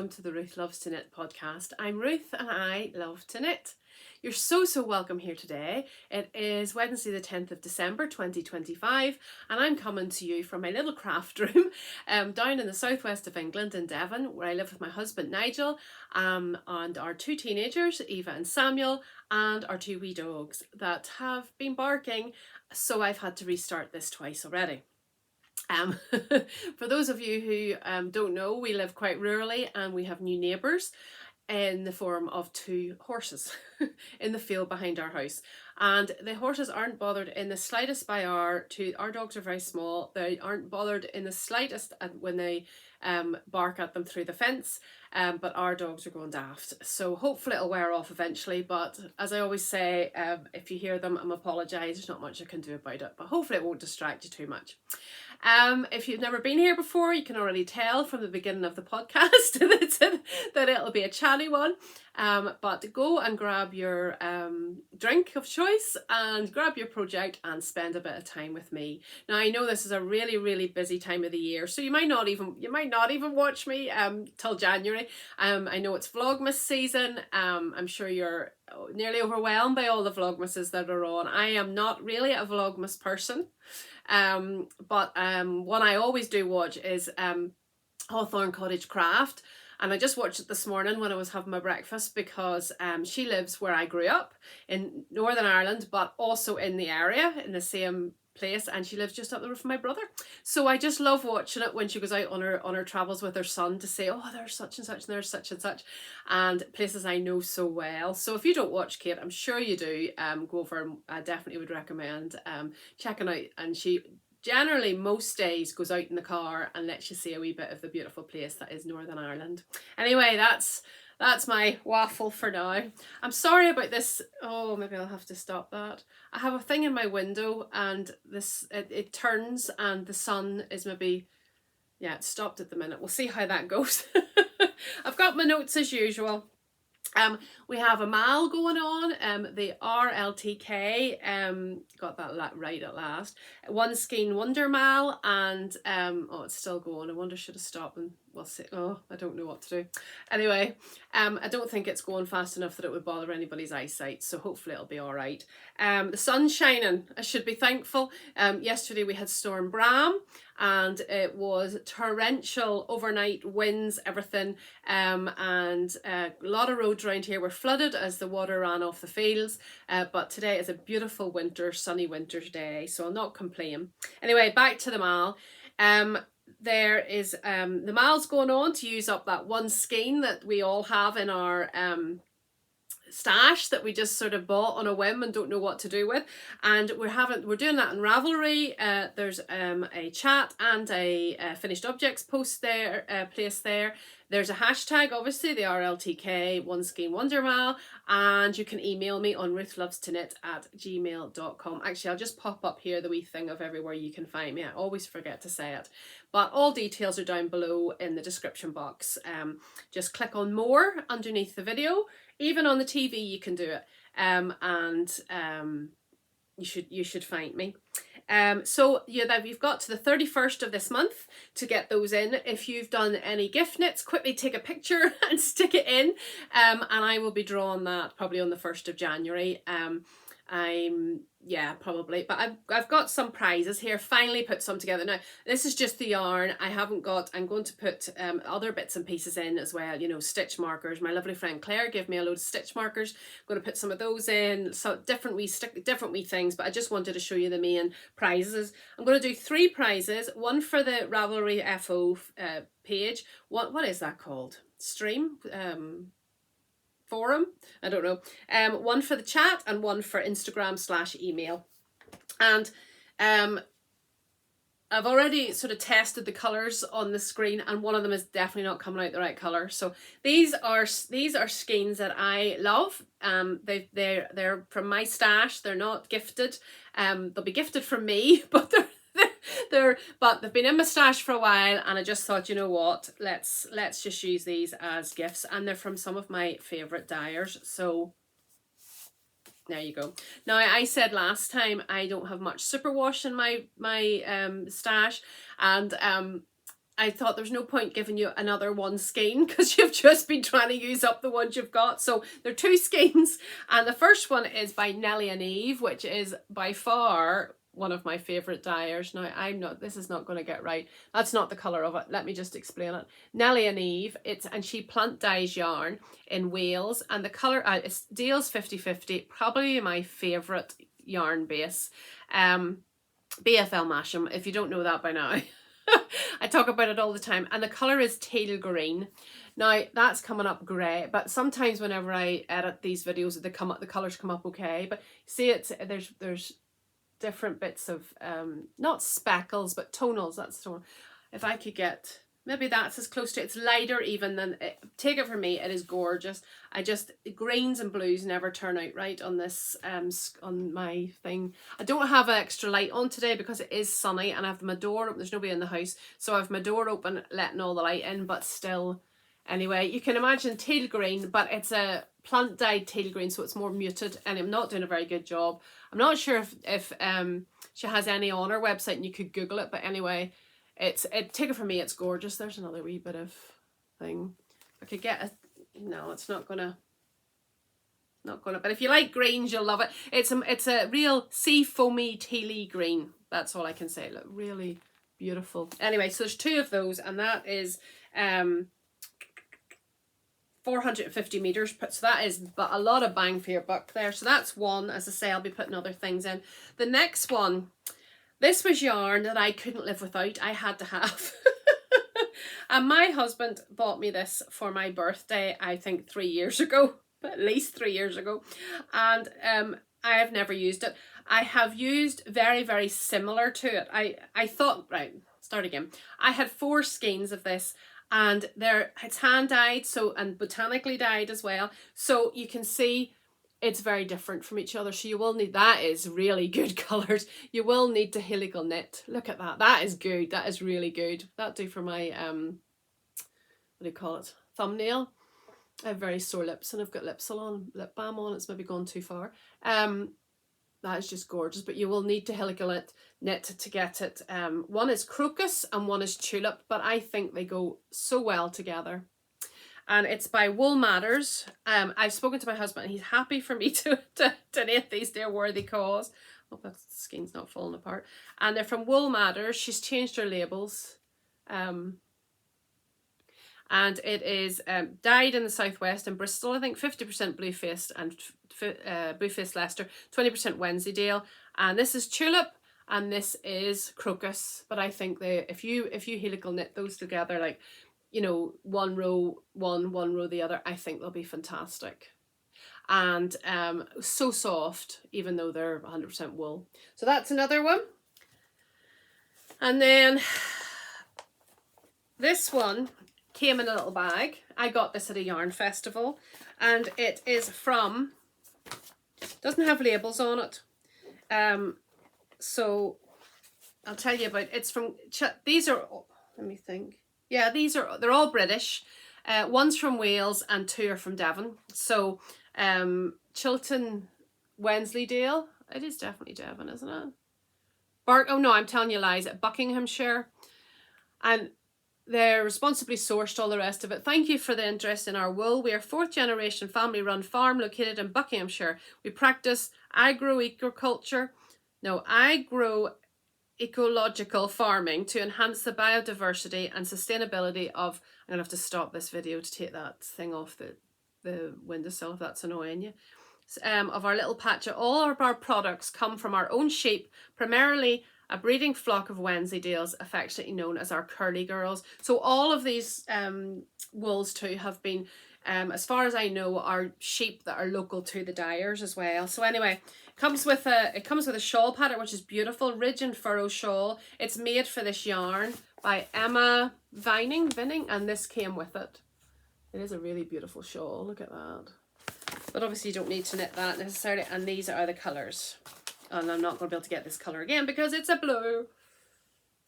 welcome to the Ruth Loves to Knit podcast. I'm Ruth and I love to knit. You're so welcome here today. It is Wednesday the 10th of December 2025 and I'm coming to you from my little craft room down in the southwest of England in Devon, where I live with my husband Nigel and our two teenagers, Eva and Samuel, and our two wee dogs that have been barking, so I've had to restart this twice already. For those of you who don't know, we live quite rurally and we have new neighbours in the form of two horses in the field behind our house. And the horses aren't bothered in the slightest by our dogs are very small. They aren't bothered in the slightest when they bark at them through the fence, but our dogs are going daft. So hopefully it'll wear off eventually, but as I always say, if you hear them, I'm apologise, there's not much I can do about it, but hopefully it won't distract you too much. If you've never been here before, you can already tell from the beginning of the podcast that it'll be a chatty one. But go and grab your drink of choice and grab your project and spend a bit of time with me. Now I know this is a really busy time of the year, so you might not even watch me till January. I know it's Vlogmas season. I'm sure you're nearly overwhelmed by all the Vlogmases that are on. I am not really a Vlogmas person. But one I always do watch is Hawthorne Cottage Craft, and I just watched it this morning when I was having my breakfast because she lives where I grew up in Northern Ireland, but also in the area, in the same place, and she lives just up the road from my brother. So I just love watching it when she goes out on her travels with her son to say, oh, there's such and such and there's such and such, and places I know so well. So if you don't watch Kate, I'm sure you do, go over, and I definitely would recommend checking out. And she generally most days goes out in the car and lets you see a wee bit of the beautiful place that is Northern Ireland. Anyway, that's my waffle for now. I'm sorry about this. Oh, maybe I'll have to stop that. I have a thing in my window and it turns and the sun is maybe, yeah, it stopped at the minute. We'll see how that goes. I've got my notes as usual. We have a mal going on, the RLTK, got that right at last. One Skein Wonder mal, and oh, it's still going. I wonder should I stop and we'll see. Oh, I don't know what to do. Anyway, I don't think it's going fast enough that it would bother anybody's eyesight, so hopefully it'll be all right. The sun's shining. I should be thankful. Yesterday we had Storm Bram, and it was torrential overnight winds, everything, and a lot of roads around here were flooded as the water ran off the fields, but today is a beautiful sunny winter day, so I'll not complain. Anyway, back to the mal. There is the mal's going on to use up that one skein that we all have in our stash that we just sort of bought on a whim and don't know what to do with, and we're doing that in Ravelry. There's a chat and a finished objects post there, place there. There's a hashtag, obviously, the RLTK One Skein Wonder Mal, and you can email me on ruthlovestoknit@gmail.com. Actually, I'll just pop up here the wee thing of everywhere you can find me. I always forget to say it, but all details are down below in the description box. Just click on more underneath the video. Even on the TV you can do it, and you should find me. So yeah, you've got to the 31st of this month to get those in. If you've done any gift knits, quickly take a picture and stick it in, and I will be drawing that probably on the 1st of January. Yeah, probably, but I've got some prizes here. Finally put some together. Now this is just the yarn. I'm going to put other bits and pieces in as well, you know, stitch markers. My lovely friend Claire gave me a load of stitch markers. I'm going to put some of those in, so different wee things, but I just wanted to show you the main prizes. I'm going to do 3 prizes, one for the Ravelry FO page. What is that called? Stream? Forum, I don't know, one for the chat and one for Instagram/email. And I've already sort of tested the colours on the screen, and one of them is definitely not coming out the right colour. So these are skeins that I love. They're from my stash. They're not gifted. They'll be gifted from me, but they've been in my stash for a while, and I just thought, you know what, let's just use these as gifts, and they're from some of my favourite dyers. So there you go. Now I said last time I don't have much superwash in my stash, and I thought there's no point giving you another one skein because you've just been trying to use up the ones you've got. So there are 2 skeins, and the first one is by Nellie Eve, which is by far one of my favourite dyers. Now this is not going to get right. That's not the colour of it. Let me just explain it. Nellie Eve, and she plant dyes yarn in Wales, and the colour, it's Dale's 50/50, probably my favourite yarn base. BFL Masham, if you don't know that by now. I talk about it all the time, and the colour is teal green. Now that's coming up grey, but sometimes whenever I edit these videos, the colours come up okay. But see, there's different bits of not speckles but tonals. That's the one. If I could get, maybe that's as close to, it's lighter even than take it from me, it is gorgeous. Greens and blues never turn out right on this on my thing. I don't have an extra light on today because it is sunny, and I have my door open. There's nobody in the house, so I have my door open letting all the light in, but still, anyway, you can imagine teal green, but it's a plant dyed teal green, so it's more muted, and I'm not doing a very good job. I'm not sure if she has any on her website, and you could Google it, but anyway, take it from me, it's gorgeous. There's another wee bit of thing. I could get a, no, it's not gonna, but if you like greens, you'll love it. It's a real sea foamy tealy green. That's all I can say. Look, really beautiful. Anyway, so there's 2 of those, and that is 450 meters, so that is but a lot of bang for your buck there. So that's one. As I say, I'll be putting other things in. The next one, this was yarn that I couldn't live without. I had to have. And my husband bought me this for my birthday, I think 3 years ago, at least 3 years ago, and I have never used it. I have used very, very similar to it. I thought, right, start again. I had 4 skeins of this, and it's hand dyed, so, and botanically dyed as well, so you can see it's very different from each other. So you will need, that is really good colours. You will need to helical knit. Look at that. That is good. That is really good. That'll do for my what do you call it, thumbnail. I have very sore lips, and I've got lip balm on. It's maybe gone too far. That is just gorgeous, but you will need to helical knit to get it. One is crocus and one is tulip, but I think they go so well together. And it's by Wool Matters. I've spoken to my husband, and he's happy for me to donate these to a worthy cause. Hope that skein's not falling apart. And they're from Wool Matters. She's changed her labels. And it is dyed in the southwest in Bristol, I think, 50% blue-faced and blue-faced Leicester, 20% Wensleydale. And this is tulip, and this is crocus. But I think if you helical knit those together, like, you know, one row one row the other, I think they'll be fantastic. And so soft, even though they're 100% wool. So that's another one. And then this one came in a little bag. I got this at a yarn festival, and it is from, doesn't have labels on it. So I'll tell you about, it's from, these are, let me think. Yeah, they're all British. One's from Wales and 2 are from Devon. So Chiltern Wensleydale. It is definitely Devon, isn't it? Oh no, I'm telling you lies. At Buckinghamshire. And they're responsibly sourced, all the rest of it. Thank you for the interest in our wool. We are 4th generation family run farm located in Buckinghamshire. We practice ecological farming to enhance the biodiversity and sustainability of, I'm going to have to stop this video to take that thing off the windowsill if that's annoying you, of our little patch. All of our products come from our own sheep, primarily a breeding flock of Wensleydales, affectionately known as our curly girls. So all of these wools too have been, as far as I know, are sheep that are local to the dyers as well. So anyway, it comes with a shawl pattern, which is beautiful, ridge and furrow shawl. It's made for this yarn by Emma Vinning, and this came with it. It is a really beautiful shawl. Look at that. But obviously you don't need to knit that necessarily. And these are the colours. And I'm not going to be able to get this colour again because it's a blue.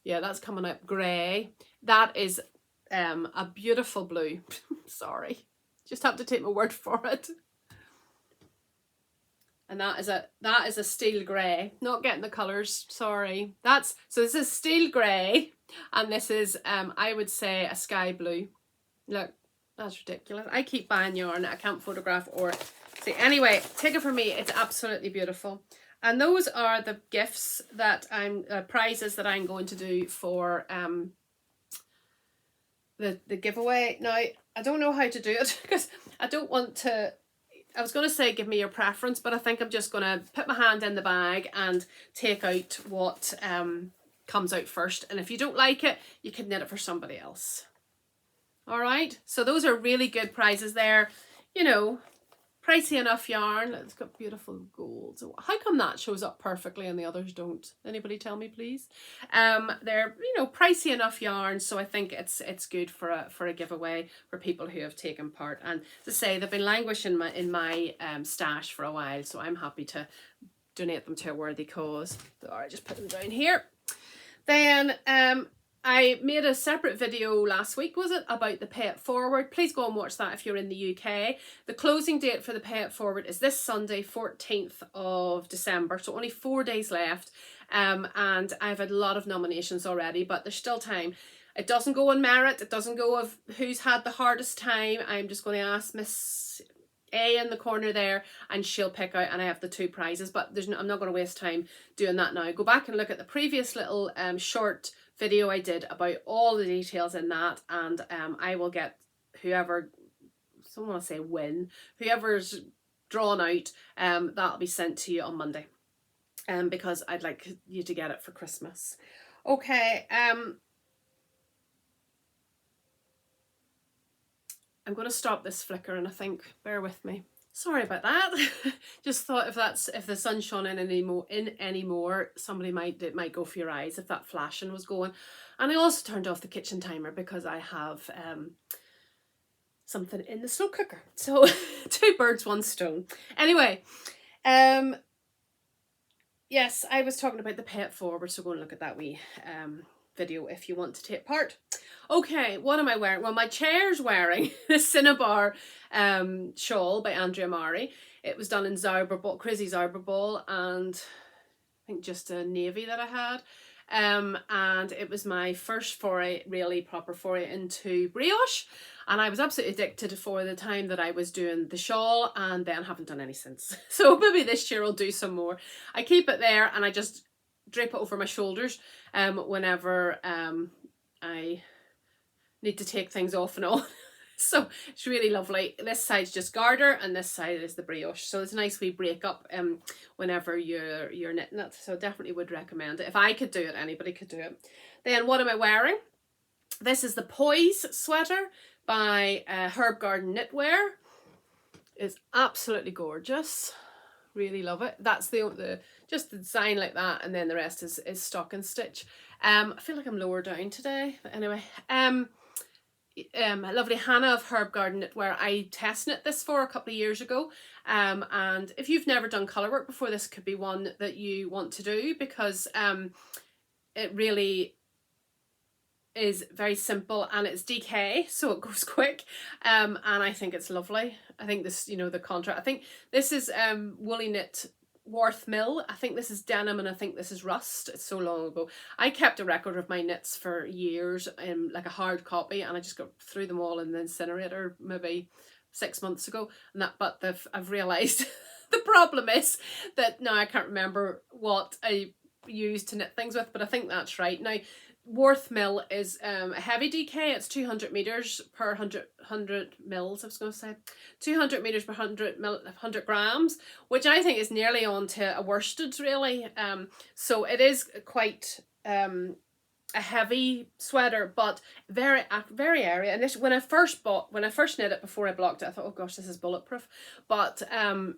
Yeah, that's coming out grey. That is a beautiful blue. Sorry. Just have to take my word for it. And that is a steel grey. Not getting the colours, sorry. So this is steel grey. And this is, I would say, a sky blue. Look, that's ridiculous. I keep buying yarn that I can't photograph or see. Anyway, take it from me, it's absolutely beautiful. And those are the gifts that I'm, prizes that I'm going to do for the giveaway. Now, I don't know how to do it because I don't want to, I was going to say give me your preference, but I think I'm just going to put my hand in the bag and take out what comes out first. And if you don't like it, you can knit it for somebody else. All right, so those are really good prizes there. You know, pricey enough yarn. It's got beautiful gold. So how come that shows up perfectly and the others don't? Anybody tell me, please? They're, you know, pricey enough yarn, so I think it's good for a giveaway for people who have taken part. And to say they've been languishing in my stash for a while, so I'm happy to donate them to a worthy cause. So I just put them down here. Then I made a separate video last week, was it, about the Pay It Forward. Please go and watch that if you're in the UK. The closing date for the Pay It Forward is this Sunday, 14th of December, so only 4 days left. And I've had a lot of nominations already, but there's still time. It doesn't go on merit, it doesn't go of who's had the hardest time. I'm just going to ask Miss A in the corner there and she'll pick out, and I have the 2 prizes, but I'm not going to waste time doing that now. Go back and look at the previous little short video I did about all the details in that, and I will get whoever, someone will say win, whoever's drawn out, that'll be sent to you on Monday, because I'd like you to get it for Christmas. Okay, I'm going to stop this flickering, I think. Bear with me. Sorry about that. Just thought if the sun shone in anymore, it might go for your eyes if that flashing was going. And I also turned off the kitchen timer because I have something in the slow cooker. So 2 birds, 1 stone. Anyway, yes, I was talking about the Pay It Forward, so go and look at that wee video if you want to take part. Okay, what am I wearing? Well, my chair's wearing the Cinnibar shawl by Andrea Mowry. It was done in Crazy Zauberball, and I think just a navy that I had. And it was my first foray, really proper foray into brioche. And I was absolutely addicted for the time that I was doing the shawl, and then haven't done any since. So maybe this year I'll do some more. I keep it there and I just drape it over my shoulders whenever I need to take things off and on. So it's really lovely. This side's just garter and this side is the brioche. So it's a nice wee break up whenever you're knitting it. So definitely would recommend it. If I could do it, anybody could do it. Then what am I wearing? This is the Poise sweater by Herb Garden Knitwear. It's absolutely gorgeous. Really love it. That's just the design like that, and then the rest is stocking stitch. I feel like I'm lower down today, but anyway. Lovely Hannah of Herb Garden Knitwear. I test knit this for a couple of years ago, and if you've never done colour work before, this could be one that you want to do, because it really is very simple and it's DK, so it goes quick, and I think it's lovely. I think this, you know, the contrast, I think this is woolly knit Worth Mill. I think this is denim and I think this is rust. It's so long ago. I kept a record of my knits for years in like a hard copy, and I just got threw them all in the incinerator maybe 6 months ago, and that, I've realised the problem is that now I can't remember what I used to knit things with, but I think that's right. Now Worth Mill is a heavy DK. It's 200 meters per 100 mils. I was going to say 200 meters per 100 grams, which I think is nearly on to a worsted, really. So it is quite a heavy sweater, but very airy. And this, when I first knit it before I blocked it, I thought, oh gosh, this is bulletproof. But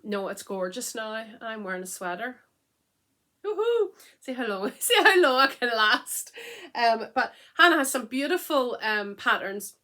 no, it's gorgeous now. I'm wearing a sweater. Woohoo! See how long I can last. But Hannah has some beautiful patterns.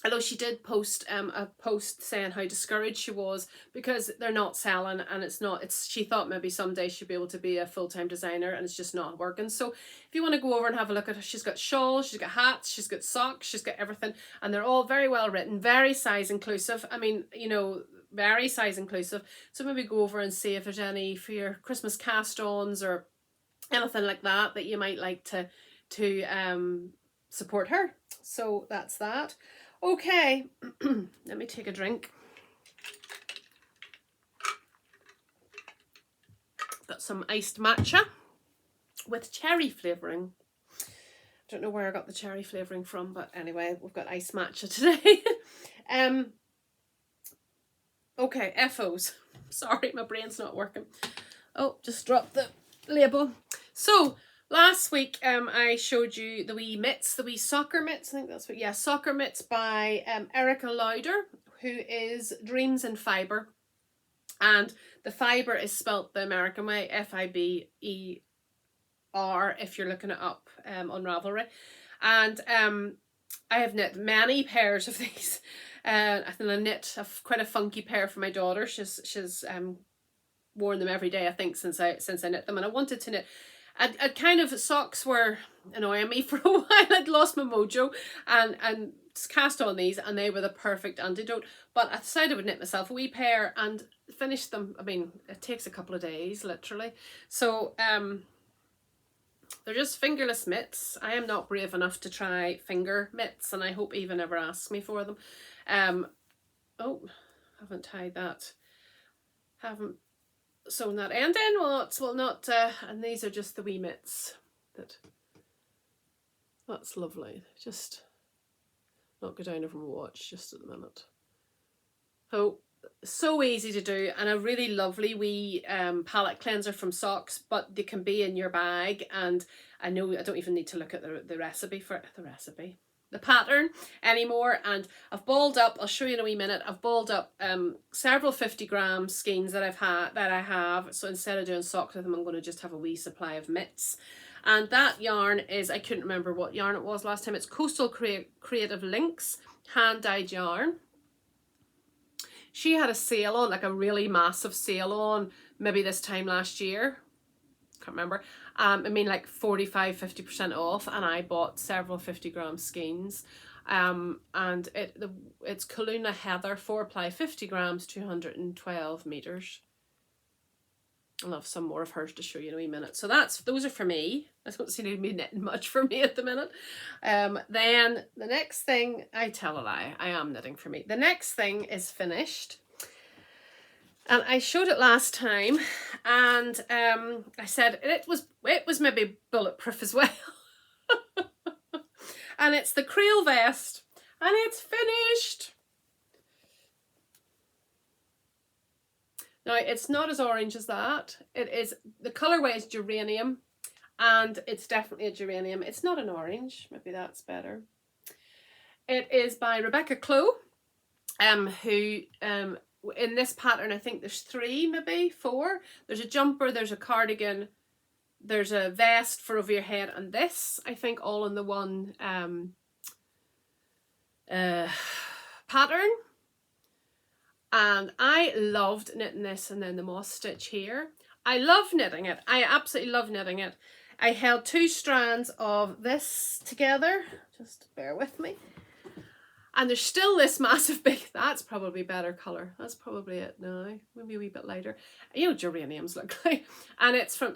Although she did post a post saying how discouraged she was because they're not selling, and she thought maybe someday she'd be able to be a full-time designer, and it's just not working. So if you want to go over and have a look at her, she's got shawls, she's got hats, she's got socks, she's got everything, and they're all very well written, very size inclusive. I mean, you know, very size inclusive. So maybe go over and see if there's any for your Christmas cast-ons or anything like that you might like to support her. So that's that. Okay, let me take a drink. Got some iced matcha with cherry flavouring. Don't know where I got the cherry flavouring from, but anyway, we've got iced matcha today. Okay, FOs. Sorry, my brain's not working. Oh, just dropped the label. So last week I showed you the wee mitts, the wee soccer mitts. I think that's what, yeah, soccer mitts by Erica Luedar, who is Dreams in Fibre. And the Fibre is spelt the American way, Fiber, if you're looking it up on Ravelry. And I have knit many pairs of these. I think I knit quite a funky pair for my daughter. She's worn them every day, I think, since I knit them. And I wanted to knit. I'd kind of, socks were annoying me for a while. I'd lost my mojo and cast on these, and they were the perfect antidote. But I decided I would knit myself a wee pair and finish them. I mean, it takes a couple of days, literally. So they're just fingerless mitts. I am not brave enough to try finger mitts, and I hope Eva never asks me for them. Oh, haven't tied that. Haven't sewn that end in. Well, not. And these are just the wee mitts. That's lovely. Just not go down over my watch just at the minute. Oh, so easy to do, and a really lovely wee palette cleanser from Socks, but they can be in your bag. And I know I don't even need to look at the recipe for the pattern anymore. And I've balled up, I'll show you in a wee minute, I've balled up several 50-gram skeins that I have. So instead of doing socks with them, I'm going to just have a wee supply of mitts. And that yarn is, I couldn't remember what yarn it was last time. It's Coastal Creative Links hand dyed yarn. She had a sale on, like a really massive sale on, maybe this time last year. Can't remember. I mean, like 45–50% off, and I bought several 50-gram skeins. And it's Kaluna Heather 4-ply 50 grams, 212 meters. I'll have some more of hers to show you in a wee minute. So those are for me. I don't seem to be knitting much for me at the minute. Then the next thing, I tell a lie, I am knitting for me. The next thing is finished. And I showed it last time, and I said it was maybe bulletproof as well. And it's the Crail vest, and it's finished. Now, it's not as orange as that. It is, the colourway is Geranium, and it's definitely a Geranium. It's not an orange. Maybe that's better. It is by Rebecca Clow, who, in this pattern, I think there's 3, maybe 4. There's a jumper, there's a cardigan, there's a vest for over your head, and this, I think, all in the one pattern. And I loved knitting this, and then the moss stitch here. I love knitting it. I absolutely love knitting it. I held 2 strands of this together. Just bear with me. And there's still this massive big, that's probably better colour. That's probably it now. Maybe a wee bit lighter. You know, geraniums look like. And it's from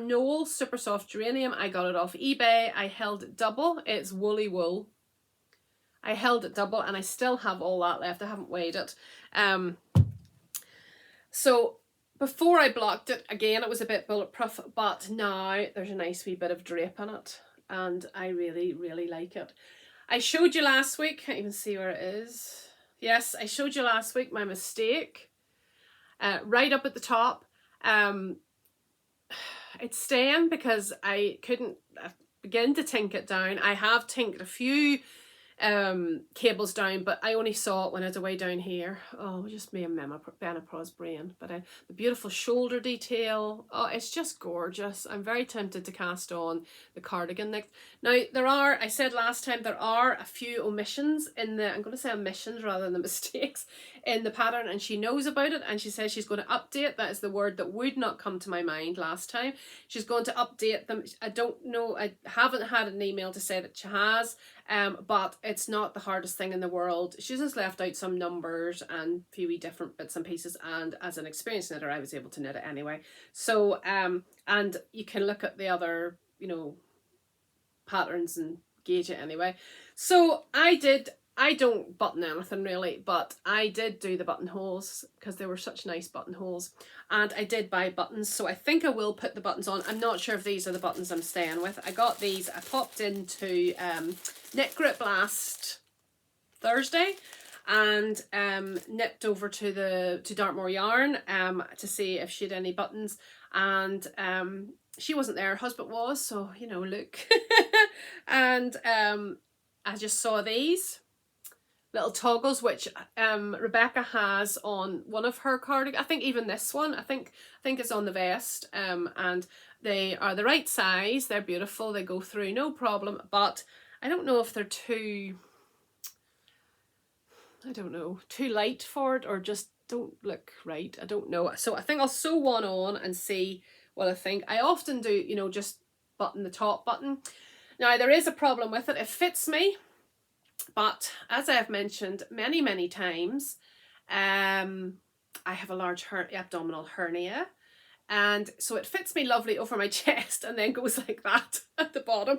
Knoll, Supersoft Geranium. I got it off eBay. I held it double. It's woolly wool. I held it double, and I still have all that left. I haven't weighed it. So before I blocked it, again, it was a bit bulletproof, but now there's a nice wee bit of drape in it, and I really, really like it. I showed you last week, can't even see where it is. Yes, I showed you last week my mistake. Right up at the top. It's staying because I couldn't begin to tink it down. I have tinked a few cables down, but I only saw it when I was way down here. Oh, just me and menopause brain. But the beautiful shoulder detail, oh, it's just gorgeous. I'm very tempted to cast on the cardigan next. Now, there are, I said last time, there are a few omissions in the, I'm going to say omissions rather than the mistakes in the pattern, and she knows about it, and she says she's going to update. That is the word that would not come to my mind last time. She's going to update them. I don't know, I haven't had an email to say that she has, but it's not the hardest thing in the world. She's just left out some numbers and a few different bits and pieces, and as an experienced knitter, I was able to knit it anyway. So, and you can look at the other, you know, patterns and gauge it anyway. So I don't button anything really, but I did do the buttonholes because they were such nice buttonholes, and I did buy buttons, so I think I will put the buttons on. I'm not sure if these are the buttons I'm staying with. I got these, I popped into Knit Grip last Thursday and nipped over to Dartmoor Yarn to see if she had any buttons, and she wasn't there, her husband was, so you know, look. And I just saw these little toggles, which Rebecca has on one of her cardigans. I think even this one, I think it's on the vest, and they are the right size. They're beautiful. They go through no problem, but I don't know if they're too, I don't know, too light for it, or just don't look right. I don't know. So I think I'll sew one on and see what I think. I often do, you know, just button the top button. Now there is a problem with it. It fits me, but as I have mentioned many times, I have a large abdominal hernia, and so it fits me lovely over my chest and then goes like that at the bottom.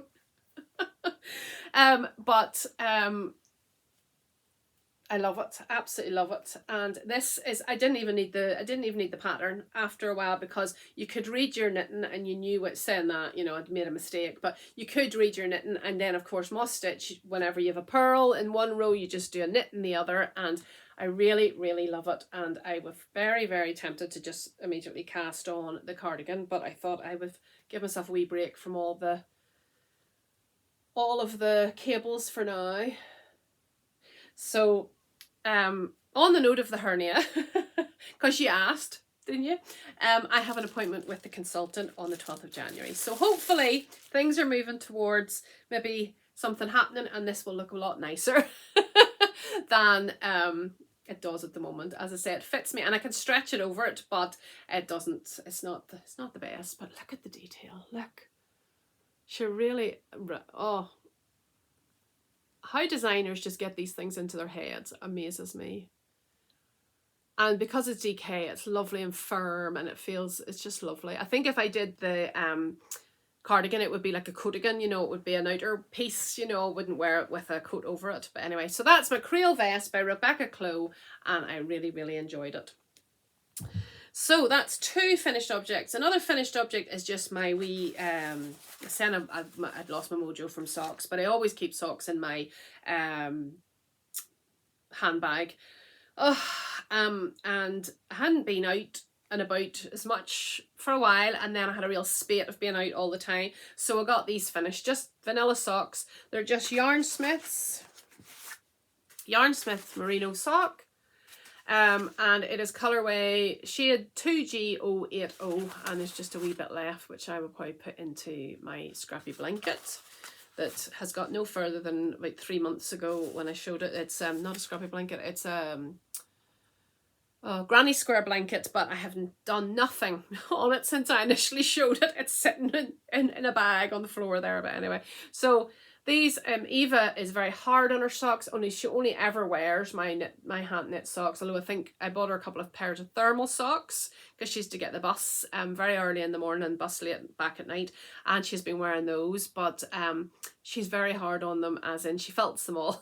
I love it, absolutely love it. And this is, I didn't even need the pattern after a while, because you could read your knitting and you knew what, saying that, you know, I'd made a mistake, but you could read your knitting, and then of course must stitch. Whenever you have a purl in one row, you just do a knit in the other, and I really love it. And I was very tempted to just immediately cast on the cardigan, but I thought I would give myself a wee break from all of the cables for now. So on the note of the hernia, because you asked, didn't you? I have an appointment with the consultant on the 12th of January. So hopefully things are moving towards maybe something happening, and this will look a lot nicer than it does at the moment. As I say, it fits me and I can stretch it over it, but it doesn't, it's not the best. But look at the detail, look. She really, oh, how designers just get these things into their heads amazes me. And because it's DK, it's lovely and firm, and it's just lovely. I think if I did the cardigan, it would be like a coatigan, you know, it would be an outer piece, you know, I wouldn't wear it with a coat over it. But anyway, so that's my Crail vest by Rebecca Clow, and I really enjoyed it. So that's two finished objects. Another finished object is just my wee, I'd lost my mojo from socks, but I always keep socks in my handbag. Oh, and I hadn't been out and about as much for a while, and then I had a real spate of being out all the time. So I got these finished, just vanilla socks. They're just Yarnsmiths merino sock. And it is colourway shade 2G080, and there's just a wee bit left, which I will probably put into my scrappy blanket that has got no further than about 3 months ago when I showed it. It's not a scrappy blanket, it's a granny square blanket, but I haven't done nothing on it since I initially showed it. It's sitting in a bag on the floor there, but anyway. So these, Eva is very hard on her socks. She only ever wears my hand knit socks, although I think I bought her a couple of pairs of thermal socks because she used to get the bus very early in the morning and bus late back at night, and she's been wearing those, but she's very hard on them, as in she felts them all.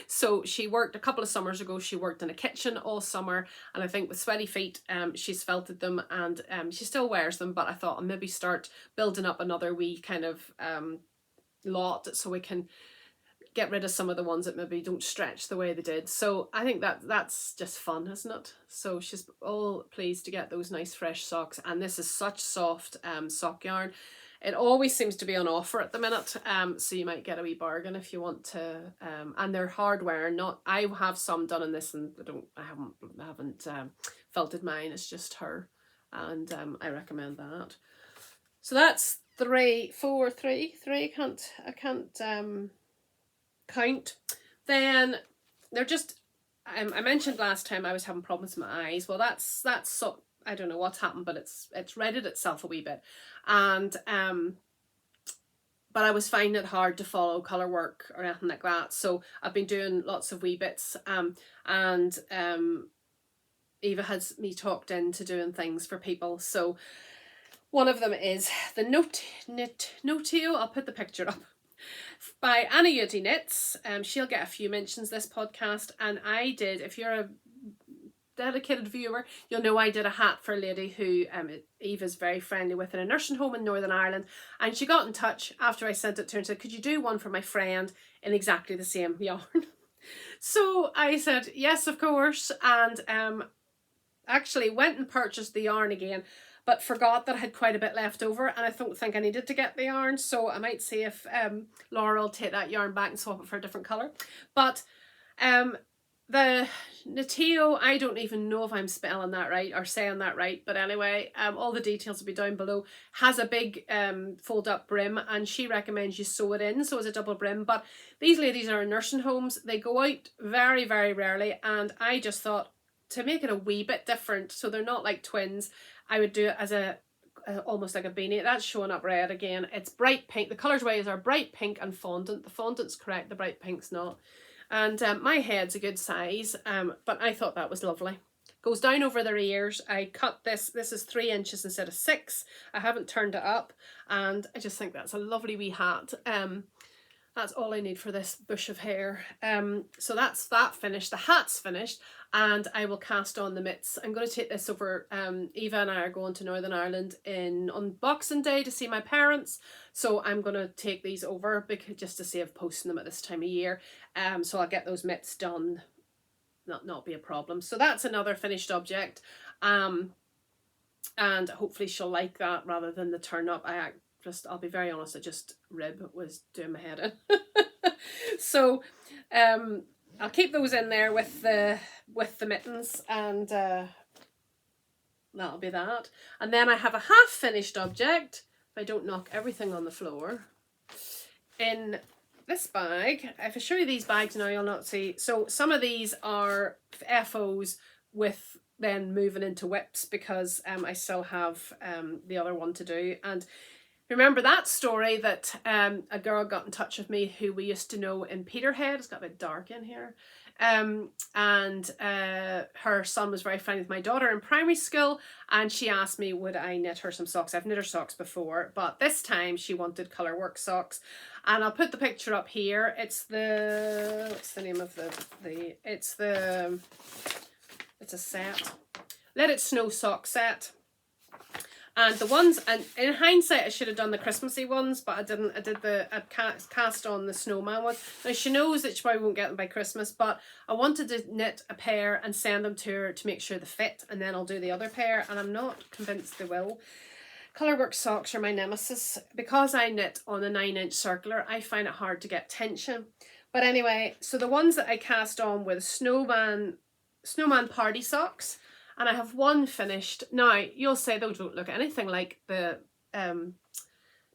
So she worked a couple of summers ago, she worked in a kitchen all summer, and I think with sweaty feet she's felted them, and she still wears them, but I thought I'll maybe start building up another wee kind of lot so we can get rid of some of the ones that maybe don't stretch the way they did. So I think that's just fun, isn't it? So she's all pleased to get those nice fresh socks, and this is such soft sock yarn. It always seems to be on offer at the minute, so you might get a wee bargain if you want to. And they're hardware. I have some done in this, and I haven't felted mine. It's just her, and I recommend that. So that's 3, 4, 3. I can't count. Then they're just. I mentioned last time I was having problems with my eyes. Well, that's so. I don't know what's happened, but it's readied itself a wee bit, and but I was finding it hard to follow colour work or anything like that. So I've been doing lots of wee bits, and Eva has me talked into doing things for people. So one of them is the Nuotio. I'll put the picture up. by Annijutti Knits. She'll get a few mentions this podcast, and I did, if you're a dedicated viewer, you'll know I did a hat for a lady who Eve is very friendly with in a nursing home in Northern Ireland, and she got in touch after I sent it to her and said, could you do one for my friend in exactly the same yarn? So I said yes, of course, and actually went and purchased the yarn again, but forgot that I had quite a bit left over, and I don't think I needed to get the yarn, so I might see if Laura will take that yarn back and swap it for a different colour. But the Nuotio, I don't even know if I'm spelling that right or saying that right, but anyway, all the details will be down below. Has a big fold up brim, and she recommends you sew it in, so it's a double brim. But these ladies are in nursing homes, they go out very, very rarely, and I just thought to make it a wee bit different, so they're not like twins, I would do it as a almost like a beanie. That's showing up red again. It's bright pink. The colours ways are bright pink and fondant. The fondant's correct, the bright pink's not. And my head's a good size, but I thought that was lovely. Goes down over their ears. I cut this is 3 inches instead of 6. I haven't turned it up, and I just think that's a lovely wee hat. That's all I need for this bush of hair. So that's that finished. The hat's finished, and I will cast on the mitts. I'm going to take this over. Eva and I are going to Northern Ireland on Boxing Day to see my parents, so I'm going to take these over because just to save posting them at this time of year. So I'll get those mitts done. Not be a problem. So that's another finished object. And hopefully she'll like that rather than the turn up. I'll be very honest, rib was doing my head in. So I'll keep those in there with the mittens, and that'll be that. And then I have a half finished object, if I don't knock everything on the floor, in this bag. If I show you these bags now, you'll not see. So some of these are FOs with then moving into whips, because I still have the other one to do. And remember that story that a girl got in touch with me who we used to know in Peterhead. It's got a bit dark in here. And her son was very friendly with my daughter in primary school, and she asked me would I knit her some socks. I've knit her socks before, but this time she wanted colour work socks, and I'll put the picture up here. It's the, what's the name of it's a set, Let It Snow sock set. And the ones, and in hindsight I should have done the Christmassy ones, but I didn't. I cast on the Snowman one. Now she knows that she probably won't get them by Christmas, but I wanted to knit a pair and send them to her to make sure they fit, and then I'll do the other pair, and I'm not convinced they will. Colourwork socks are my nemesis. Because I knit on a 9-inch circular, I find it hard to get tension. But anyway, so the ones that I cast on were the Snowman party socks. And I have one finished. Now, you'll say they don't look anything like the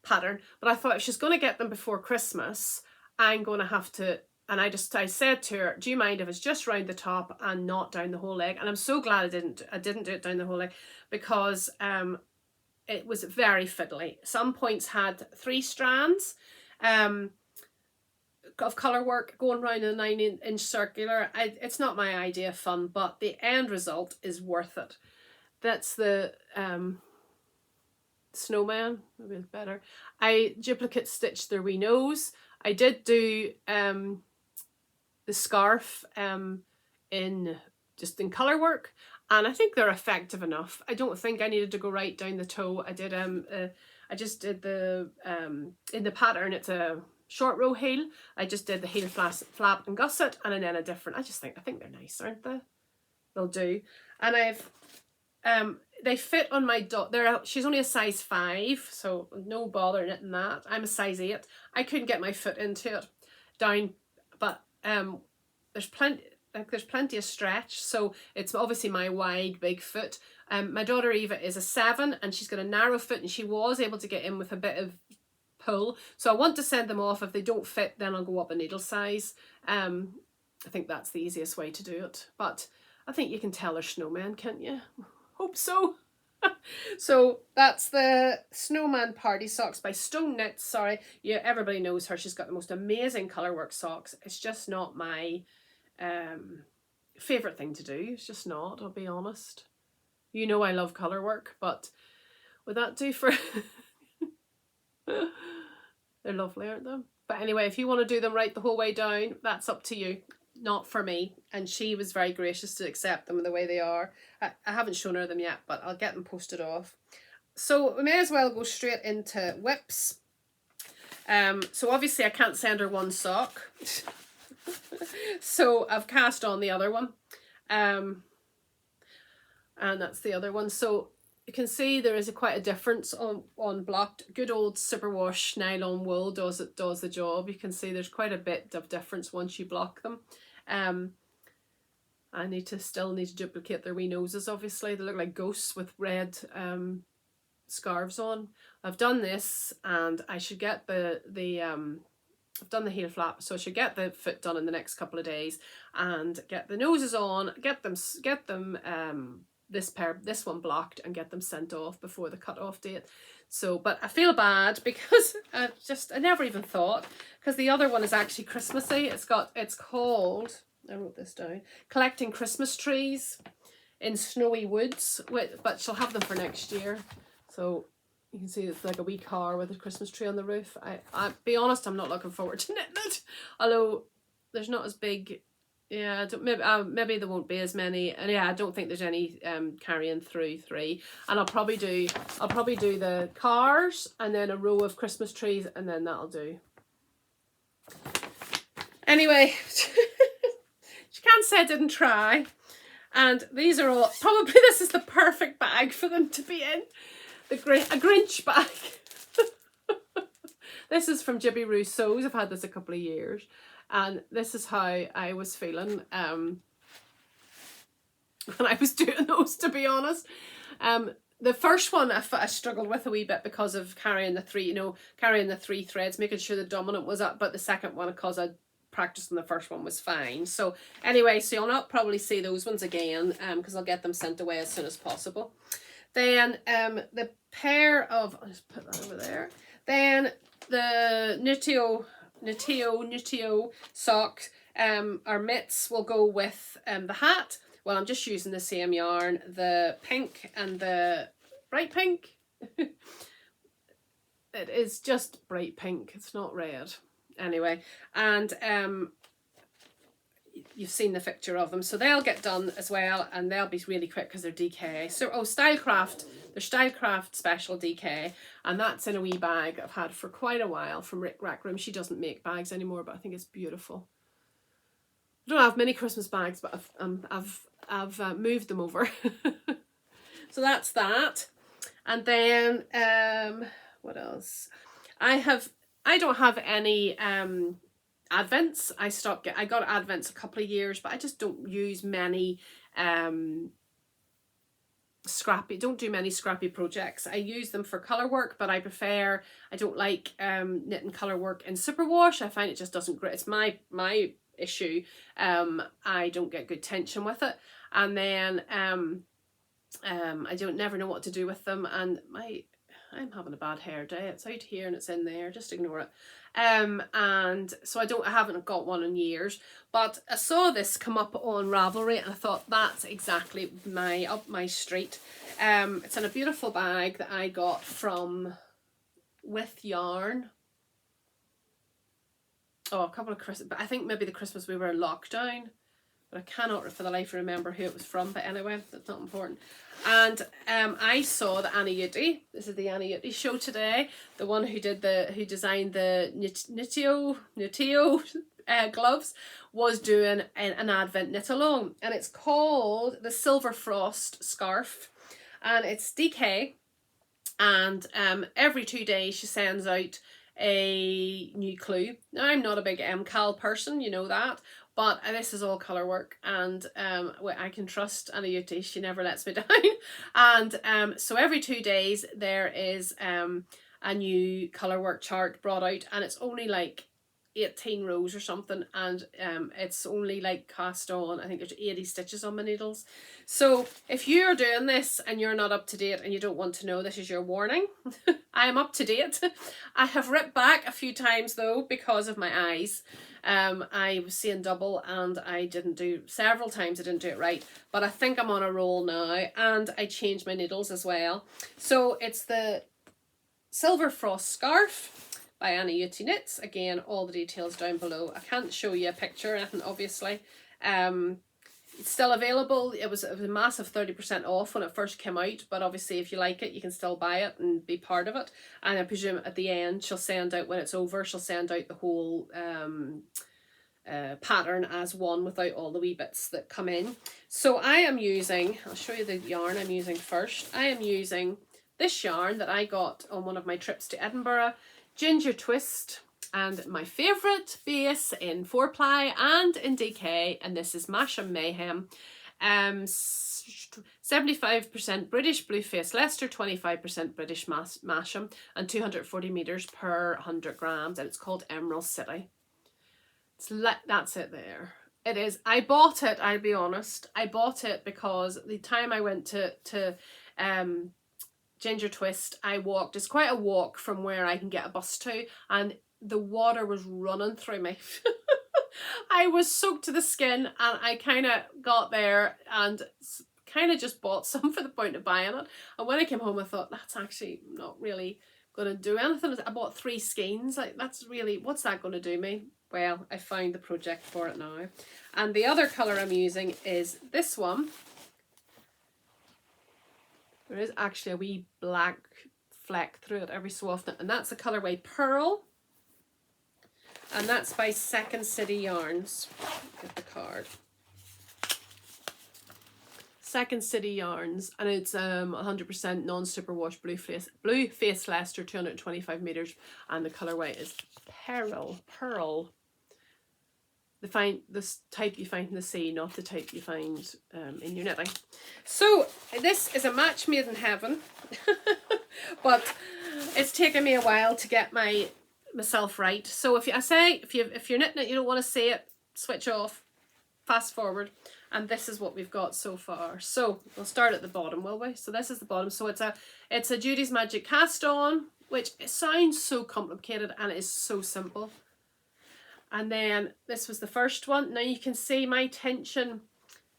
pattern, but I thought if she's going to get them before Christmas, I'm going to have to, and I said to her, do you mind if it's just round the top and not down the whole leg? And I'm so glad I didn't do it down the whole leg, because it was very fiddly. Some points had 3 strands of colour work going around a 9-inch circular. It's not my idea of fun, but the end result is worth it. That's the Snowman, maybe it's better. I duplicate stitched their wee nose. I did do the scarf in colour work, and I think they're effective enough. I don't think I needed to go right down the toe. I did I just did the in the pattern, it's a short row heel. I just did the heel flap and gusset, and then a different. I think they're nice, aren't they? They'll do. And I've they fit on my daughter. She's only a size 5, so no bother knitting that. I'm a size 8. I couldn't get my foot into it down, but there's plenty of stretch, so it's obviously my wide big foot. My daughter Eva is a 7, and she's got a narrow foot, and she was able to get in with a bit of pull. So I want to send them off. If they don't fit, then I'll go up a needle size. I think that's the easiest way to do it. But I think you can tell they're snowmen, can't you? Hope so. So that's the Snowman Party Socks by Stone Knits. Sorry, yeah, everybody knows her. She's got the most amazing colourwork socks. It's just not my favourite thing to do. It's just not, I'll be honest. You know I love colourwork, but would that do for... They're lovely, aren't they? But anyway, if you want to do them right the whole way down, that's up to you. Not for me. And she was very gracious to accept them the way they are. I haven't shown her them yet, but I'll get them posted off. So we may as well go straight into whips. So obviously I can't send her one sock. So I've cast on the other one. And that's the other one. So you can see there is quite a difference on blocked. Good old superwash nylon wool does the job. You can see there's quite a bit of difference once you block them. I still need to duplicate their wee noses. Obviously, they look like ghosts with red scarves on. I've done this, and I should get I've done the heel flap, so I should get the foot done in the next couple of days, and get the noses on. Get them this one blocked and get them sent off before the cut-off date. So, but I feel bad because I never even thought, because the other one is actually Christmassy. It's called, I wrote this down, Collecting Christmas Trees in Snowy Woods, but she'll have them for next year. So you can see it's like a wee car with a Christmas tree on the roof. I'll be honest, I'm not looking forward to knitting it, although there's not as big. Yeah, maybe there won't be as many, and yeah, I don't think there's any carrying through 3. And I'll probably do the cars and then a row of Christmas trees, and then that'll do. Anyway, she can't say I didn't try. And these are all probably, this is the perfect bag for them to be in, a Grinch bag. This is from Jibby Rousseau's. I've had this a couple of years. And this is how I was feeling when I was doing those, to be honest. The first one I struggled with a wee bit because of carrying the 3 threads, making sure the dominant was up. But the second one, because I practiced on the first one, was fine. So anyway, so you'll not probably see those ones again because I'll get them sent away as soon as possible. Then the pair of, I'll just put that over there. Then the Nuotio socks, our mitts will go with the hat. Well, I'm just using the same yarn, the pink and the bright pink. It is just bright pink, it's not red. Anyway, and you've seen the picture of them, so they'll get done as well, and they'll be really quick because they're DK. So, Stylecraft, they're Stylecraft special DK, and that's in a wee bag I've had for quite a while from Rick Rackroom. She doesn't make bags anymore, but I think it's beautiful. I don't have many Christmas bags, but I've moved them over. So that's that, and then what else? I don't have any Advents. I got Advents a couple of years, but I just don't use many don't do many scrappy projects. I use them for colour work, but I don't like knitting colour work in superwash. I find it just doesn't grit. It's my issue. I don't get good tension with it, and then I don't never know what to do with them, and I'm having a bad hair day. It's out here and it's in there. Just ignore it. And so I haven't got one in years, but I saw this come up on Ravelry and I thought that's exactly up my street. It's in a beautiful bag that I got from With Yarn. Oh, a couple of Christmas, but I think maybe the Christmas we were in lockdown, but I cannot for the life remember who it was from. But anyway, that's not important. And I saw the Annijutti. This is the Annijutti show today. The one who designed the Nuotio gloves was doing an Advent knit along, and it's called the Silver Frost scarf, and it's DK. And every 2 days she sends out a new clue. Now, I'm not a big MCAL person, you know that. But this is all colour work, and I can trust Annijutti. She never lets me down. And so every 2 days there is a new colour work chart brought out, and it's only like 18 rows or something, and it's only like cast on, I think there's 80 stitches on my needles. So if you're doing this and you're not up to date and you don't want to know, this is your warning. I am up to date. I have ripped back a few times though because of my eyes. I was seeing double, and several times I didn't do it right, but I think I'm on a roll now, and I changed my needles as well. So it's the Silver Frost scarf. by Annijutti Knits. Again, all the details down below. I can't show you a picture or anything, obviously. It's still available. It was a massive 30% off when it first came out, but obviously if you like it, you can still buy it and be part of it. And I presume at the end she'll send out, when it's over, she'll send out the whole pattern as one without all the wee bits that come in. So I am using, I'll show you the yarn I'm using first. I am using this yarn that I got on one of my trips to Edinburgh, Ginger Twist, and my favourite base in 4-ply and in DK, and this is Masham Mayhem. 75% British Blueface Leicester, 25% British Masham, and 240 meters per 100 grams, and it's called Emerald City. That's it there. It is. I bought it, I'll be honest. I bought it because the time I went to Ginger Twist, I walked. It's quite a walk from where I can get a bus to, and the water was running through me. I was soaked to the skin, and I kind of got there and kind of just bought some for the point of buying it. And when I came home, I thought, that's actually not really going to do anything. I bought 3 skeins. Like, that's really, what's that going to do me? Well, I found the project for it now. And the other colour I'm using is this one. There is actually a wee black fleck through it every so often, and that's the colourway Pearl. And that's by Second City Yarns. Get the card. Second City Yarns, and it's 100% non-superwash Blueface Leicester, 225 meters, and the colourway is Pearl. This type you find in the sea, not the type you find in your knitting. So this is a match made in heaven, but it's taken me a while to get myself right. So if you're knitting it, you don't want to see it, switch off, fast forward, and this is what we've got so far. So we'll start at the bottom, will we? So this is the bottom. So it's a Judy's Magic cast on, which it sounds so complicated and it is so simple. And then this was the first one. Now you can see my tension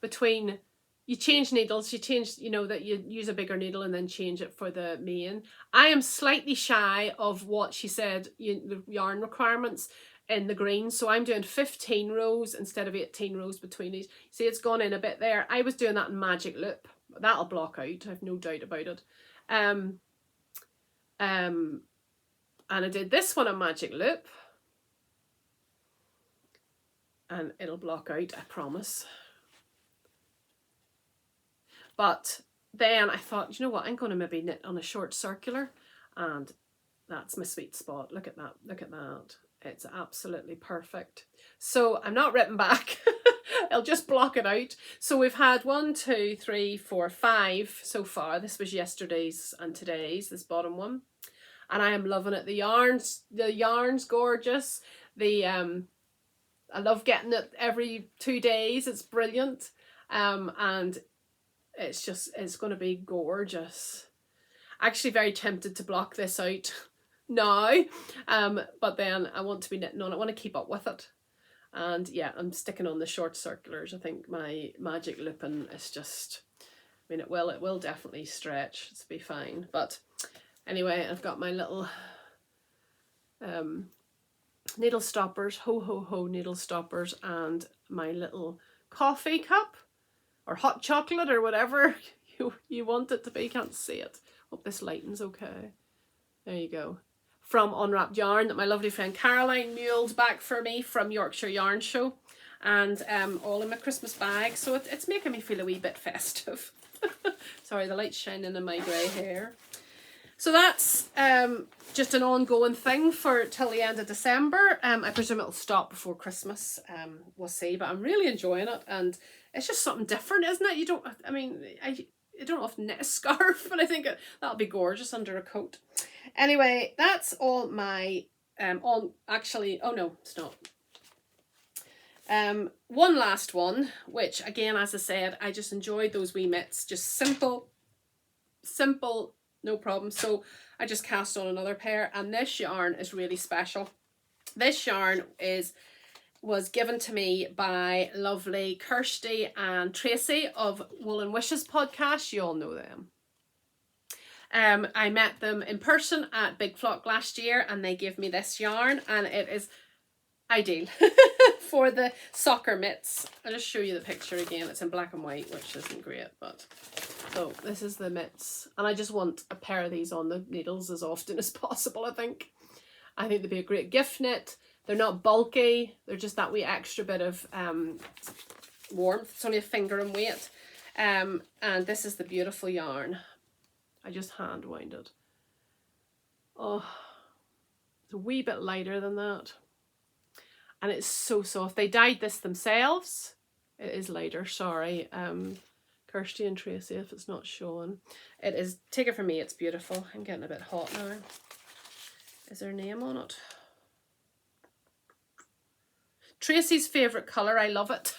between, you change needles, that you use a bigger needle and then change it for the main. I am slightly shy of what she said, the yarn requirements in the green. So I'm doing 15 rows instead of 18 rows between these. See, it's gone in a bit there. I was doing that in Magic Loop. That'll block out, I've no doubt about it. And I did this one in Magic Loop. And it'll block out, I promise. But then I thought, you know what, I'm going to maybe knit on a short circular, and that's my sweet spot. Look at that, look at that. It's absolutely perfect. So I'm not ripping back. I'll just block it out. So we've had 1, 2, 3, 4, 5 so far. This was yesterday's and today's, this bottom one. And I am loving it. The yarn's gorgeous. I love getting it every 2 days. It's brilliant. And it's going to be gorgeous. Actually very tempted to block this out now. But then I want to be knitting on it. I want to keep up with it. And yeah, I'm sticking on the short circulars. I think my Magic Looping is just, I mean, it will definitely stretch. It'll be fine. But anyway, I've got my little needle stoppers, ho needle stoppers, and my little coffee cup or hot chocolate or whatever you want it to be. Can't see it. Hope this lighting's okay. There you go. From Unwrapped Yarn that my lovely friend Caroline muled back for me from Yorkshire Yarn Show, and all in my Christmas bag, so it's making me feel a wee bit festive. Sorry, the light's shining in my grey hair. So that's just an ongoing thing for till the end of December. I presume it'll stop before Christmas. We'll see, but I'm really enjoying it, and it's just something different, isn't it? I don't often knit a scarf, but I think that'll be gorgeous under a coat. Anyway, that's all my oh no, it's not. One last one, which again, as I said, I just enjoyed those wee mitts, just simple, no problem. So I just cast on another pair, and this yarn is really special. This yarn was given to me by lovely Kirsty and Tracy of Wool and Wishes podcast. You all know them. I met them in person at Big Flock last year, and they gave me this yarn, and it is ideal for the soccer mitts. I'll just show you the picture again. It's in black and white, which isn't great, but so this is the mitts, and I just want a pair of these on the needles as often as possible. I think they'd be a great gift knit. They're not bulky, they're just that wee extra bit of warmth. It's only a finger in weight, and this is the beautiful yarn. I just hand wound it. Oh, it's a wee bit lighter than that. And it's so soft. They dyed this themselves. It is lighter, sorry. Kirsty and Tracy, if it's not showing. It is, take it from me, it's beautiful. I'm getting a bit hot now. Is there a name on it? Tracy's favourite colour, I love it.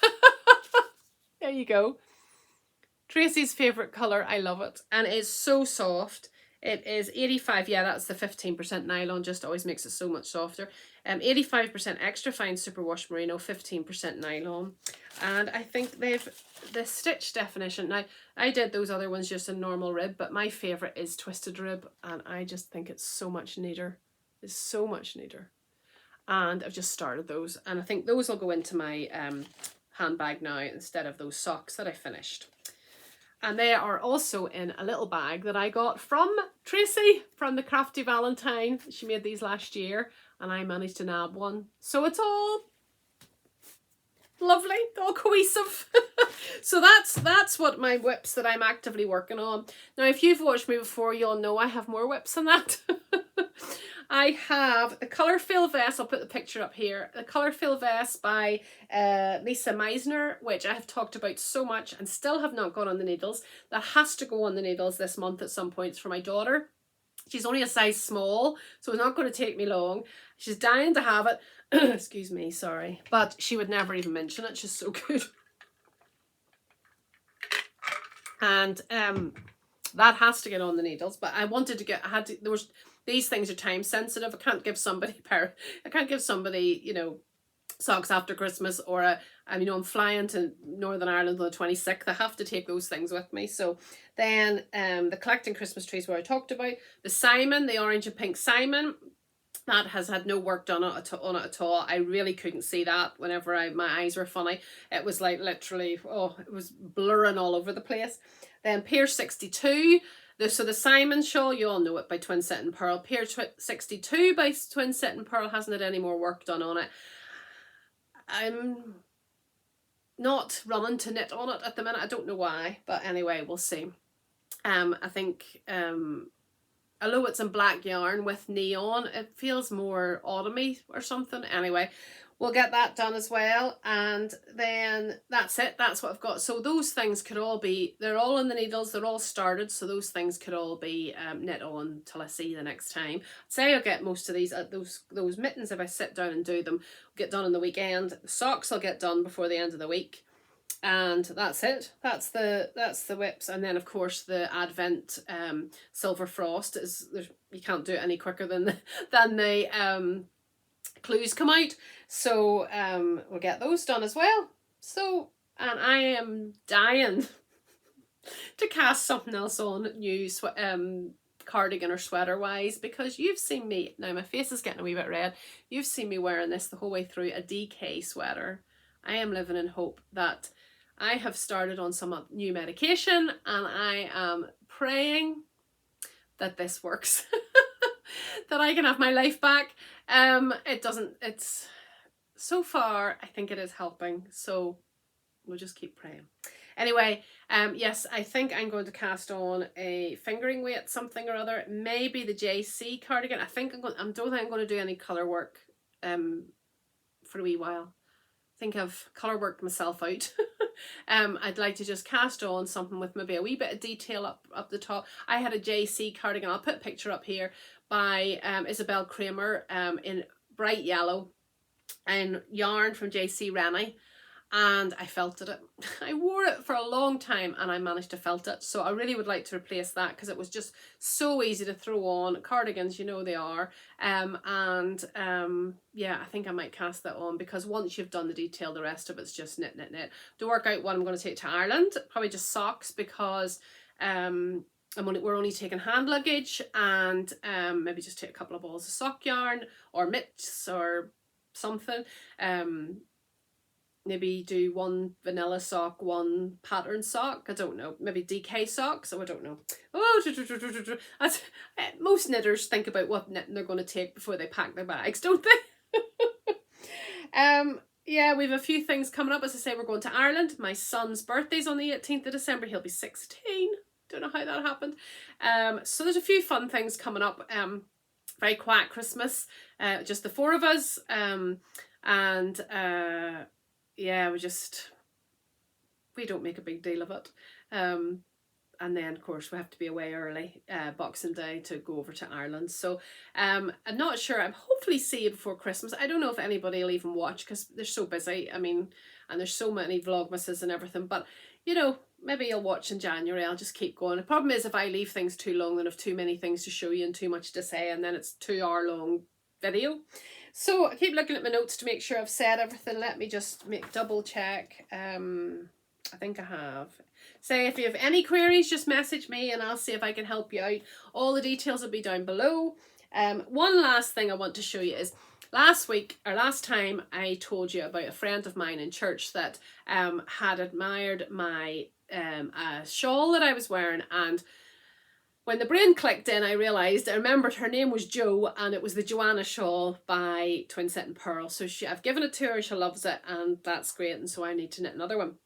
There you go. Tracy's favourite colour, I love it. And it's so soft. It is 85, yeah, that's the 15% nylon, just always makes it so much softer. 85% extra fine superwash merino, 15% nylon. And I think they've, the stitch definition, now I did those other ones just in normal rib, but my favourite is twisted rib, and I just think it's so much neater. It's so much neater. And I've just started those, and I think those will go into my handbag now instead of those socks that I finished. And they are also in a little bag that I got from Tracy, from the Crafty Valentine. She made these last year, and I managed to nab one. So it's all lovely, all cohesive. So that's what my whips that I'm actively working on. Now, if you've watched me before, you'll know I have more whips than that. I have the Colorfield vest, I'll put the picture up here, the Colorfield vest by Lisa Meisner, which I have talked about so much and still have not gone on the needles. That has to go on the needles this month at some point for my daughter. She's only a size small, so it's not going to take me long. She's dying to have it. Excuse me, sorry. But she would never even mention it. She's so good. And that has to get on the needles, but I wanted to get, these things are time sensitive. I can't give somebody, you know, socks after Christmas, or I'm flying to Northern Ireland on the 26th. I have to take those things with me. So then the collecting Christmas trees, where I talked about the Simon, the orange and pink Simon, that has had no work done on it at all. I really couldn't see that whenever my eyes were funny. It was like literally, oh, it was blurring all over the place. Then Pier 62, so the Simon shawl, you all know it, by Twin Set and Pearl. Pier 62 by Twin Set and Pearl hasn't had any more work done on it. I'm not running to knit on it at the minute. I don't know why, but anyway, we'll see. I think although it's in black yarn with neon, it feels more autumny or something. Anyway, we'll get that done as well. And then that's it. That's what I've got. So those things could all be, they're all in the needles. They're all started. So those things could all be knit on till I see you the next time. I'd say I'll get most of these, those mittens, if I sit down and do them, get done on the weekend. The socks I'll get done before the end of the week. And that's it. That's the whips. And then of course the Advent Silver Frost is, you can't do it any quicker than the clues come out. So we'll get those done as well. So, and I am dying to cast something else on new cardigan or sweater wise, because you've seen me, now my face is getting a wee bit red, you've seen me wearing this the whole way through, a DK sweater. I am living in hope that I have started on some new medication, and I am praying that this works. That I can have my life back. It's so far, I think it is helping, so we'll just keep praying. Anyway, yes, I think I'm going to cast on a fingering weight something or other, maybe the JC cardigan. I don't think I'm going to do any colour work for a wee while. I think I've colour worked myself out. I'd like to just cast on something with maybe a wee bit of detail up the top. I had a JC cardigan, I'll put a picture up here, by Isabel Kramer in bright yellow, and yarn from JC Rennie, and I felted it. I wore it for a long time and I managed to felt it, so I really would like to replace that because it was just so easy to throw on. Cardigans, you know they are, yeah, I think I might cast that on, because once you've done the detail, the rest of it's just knit. To work out what I'm going to take to Ireland, probably just socks, because we're only taking hand luggage, and maybe just take a couple of balls of sock yarn or mitts or something. Maybe do one vanilla sock, one pattern sock. I don't know. Maybe DK socks. Oh, I don't know. Oh, that's, most knitters think about what knitting they're going to take before they pack their bags, don't they? Yeah, we have a few things coming up. As I say, we're going to Ireland. My son's birthday's on the 18th of December. He'll be 16. Don't know how that happened. So there's a few fun things coming up. Very quiet Christmas. Just the four of us. Yeah, we don't make a big deal of it. And then, of course, we have to be away early, Boxing Day, to go over to Ireland. So I'm not sure. I'm hopefully see you before Christmas. I don't know if anybody will even watch because they're so busy. I mean, and there's so many vlogmases and everything. But, you know, maybe you'll watch in January. I'll just keep going. The problem is if I leave things too long, then I have too many things to show you and too much to say. And then it's 2 hour long video. So I keep looking at my notes to make sure I've said everything. Let me just double check. I think I have. Say if you have any queries, just message me and I'll see if I can help you out. All the details will be down below. One last thing I want to show you is last time I told you about a friend of mine in church that had admired my shawl that I was wearing, and when the brain clicked in, I remembered her name was Jo, and it was the Joanna shawl by Twin Set and Pearl. So I've given it to her, she loves it, and that's great, and so I need to knit another one.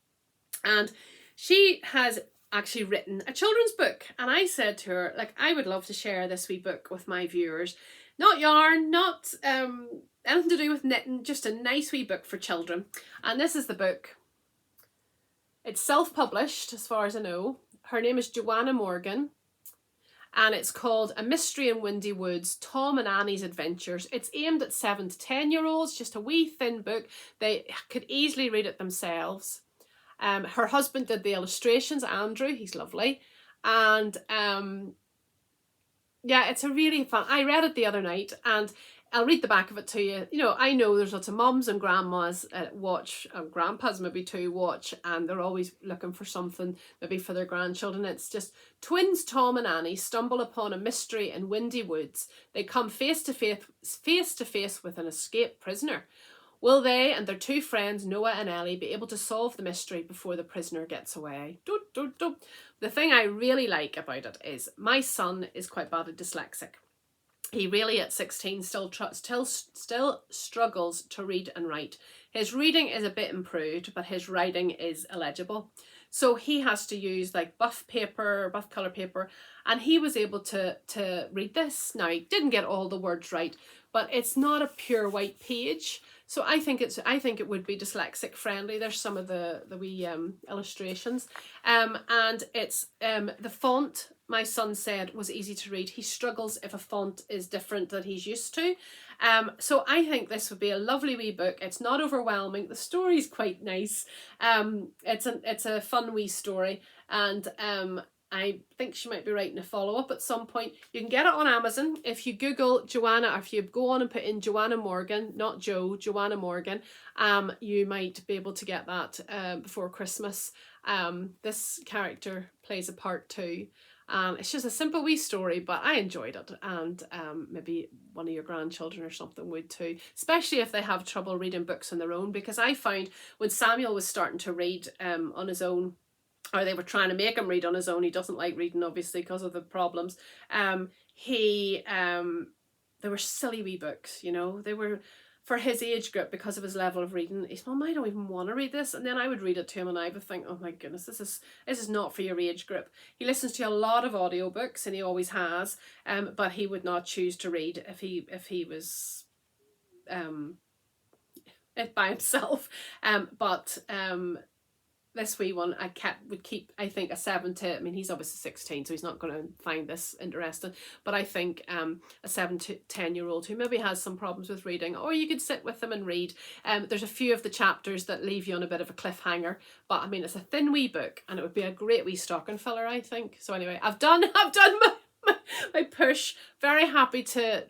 And she has actually written a children's book, and I said to her, like, I would love to share this wee book with my viewers. Not yarn, not anything to do with knitting, just a nice wee book for children. And this is the book. It's self-published, as far as I know. Her name is Joanna Morgan. And it's called A Mystery in Windy Woods, Tom and Annie's Adventures. It's aimed at 7 to 10-year-olds, just a wee thin book. They could easily read it themselves. Her husband did the illustrations, Andrew, he's lovely. And yeah, it's a really fun, I read it the other night, and I'll read the back of it to you. You know, I know there's lots of mums and grandmas watch, grandpas maybe too watch, and they're always looking for something maybe for their grandchildren. It's just twins Tom and Annie stumble upon a mystery in windy woods. They come face to face with an escaped prisoner. Will they and their 2 friends, Noah and Ellie, be able to solve the mystery before the prisoner gets away? The thing I really like about it is my son is quite badly dyslexic. He really, at 16, still struggles to read and write. His reading is a bit improved, but his writing is illegible. So he has to use like buff colour paper, and he was able to read this. Now, he didn't get all the words right, but it's not a pure white page. So I think it would be dyslexic friendly. There's some of the wee illustrations, and it's the font. My son said was easy to read. He struggles if a font is different that he's used to. So I think this would be a lovely wee book. It's not overwhelming. The story's quite nice. It's a fun wee story, and I think she might be writing a follow-up at some point. You can get it on Amazon. If you Google Joanna, or if you go on and put in Joanna Morgan, not Jo, Joanna Morgan, you might be able to get that before Christmas. This character plays a part too. It's just a simple wee story, but I enjoyed it, and maybe one of your grandchildren or something would too, especially if they have trouble reading books on their own, because I found when Samuel was starting to read on his own, or they were trying to make him read on his own, he doesn't like reading obviously because of the problems, they were silly wee books, you know, they were for his age group because of his level of reading. He's, Mum, I don't even want to read this. And then I would read it to him and I would think, oh my goodness, this is not for your age group. He listens to a lot of audiobooks, and he always has, but he would not choose to read if he was by himself. This wee one would keep, I think, a 7 to, I mean, he's obviously 16, so he's not going to find this interesting, but I think a 7 to 10-year-old who maybe has some problems with reading, or you could sit with them and read. There's a few of the chapters that leave you on a bit of a cliffhanger, but I mean, it's a thin wee book, and it would be a great wee stocking filler, I think. So anyway, I've done my push. Very happy to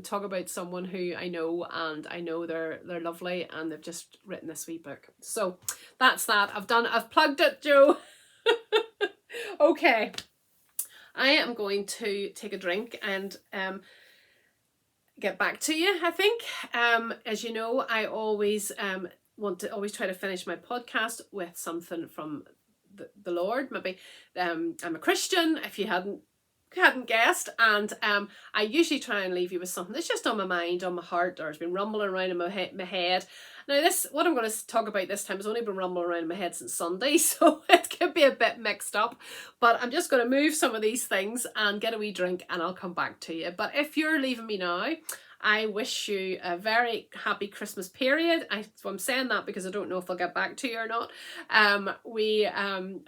talk about someone who I know, and I know they're lovely, and they've just written this wee book. So that's that. I've plugged it, Jo. Okay. I am going to take a drink and get back to you, I think. As you know, I always want to always try to finish my podcast with something from the Lord. Maybe I'm a Christian, if you hadn't guessed, and I usually try and leave you with something that's just on my mind, on my heart, or has been rumbling around in my head. Now what I'm going to talk about this time has only been rumbling around in my head since Sunday, so it could be a bit mixed up, but I'm just going to move some of these things and get a wee drink and I'll come back to you. But if you're leaving me now, I wish you a very happy Christmas period. I'm saying that because I don't know if I'll get back to you or not.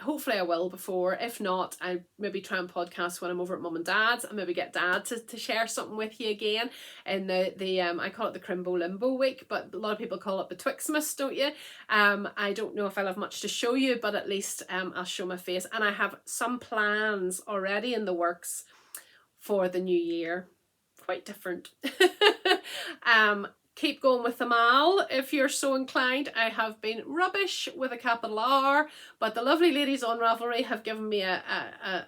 Hopefully I will before. If not, I'll maybe try and podcast when I'm over at Mum and Dad's and maybe get Dad to share something with you again in the I call it the Crimbo Limbo week, but a lot of people call it the Twixmas, don't you? I don't know if I'll have much to show you, but at least I'll show my face, and I have some plans already in the works for the new year. Quite different. Keep going with them all if you're so inclined. I have been rubbish with a capital R, but the lovely ladies on Ravelry have given me a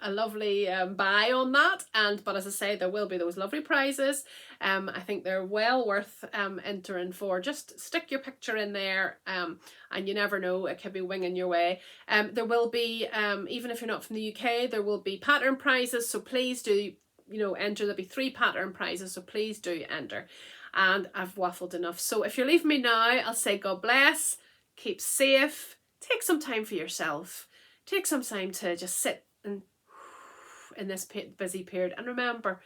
lovely buy on that, but as I say, there will be those lovely prizes. I think they're well worth entering for. Just stick your picture in there, and you never know, it could be winging your way. There will be, even if you're not from the UK, there will be pattern prizes, so please do enter. There'll be 3 pattern prizes, so please do enter. And I've waffled enough, so if you're leaving me now, I'll say God bless, keep safe, take some time for yourself, take some time to just sit in this busy period and remember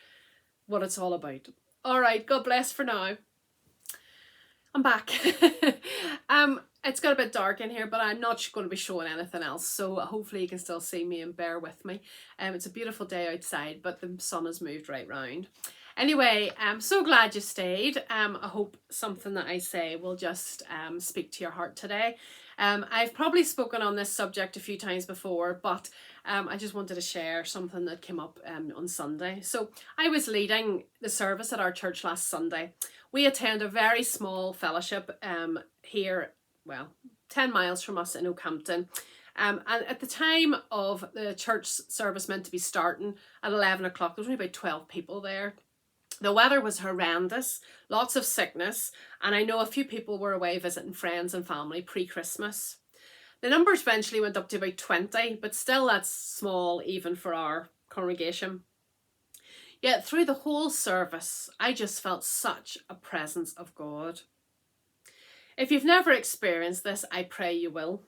what it's all about. All right, God bless for now. I'm back. It's got a bit dark in here, but I'm not going to be showing anything else, so hopefully you can still see me and bear with me. It's a beautiful day outside, but the sun has moved right round. Anyway, I'm so glad you stayed. I hope something that I say will just speak to your heart today. I've probably spoken on this subject a few times before, but I just wanted to share something that came up on Sunday. So I was leading the service at our church last Sunday. We attend a very small fellowship here, 10 miles from us in Oakhampton. And at the time of the church service meant to be starting at 11 o'clock, there was only about 12 people there. The weather was horrendous, lots of sickness, and I know a few people were away visiting friends and family pre-Christmas. The numbers eventually went up to about 20, but still that's small even for our congregation. Yet through the whole service, I just felt such a presence of God. If you've never experienced this, I pray you will.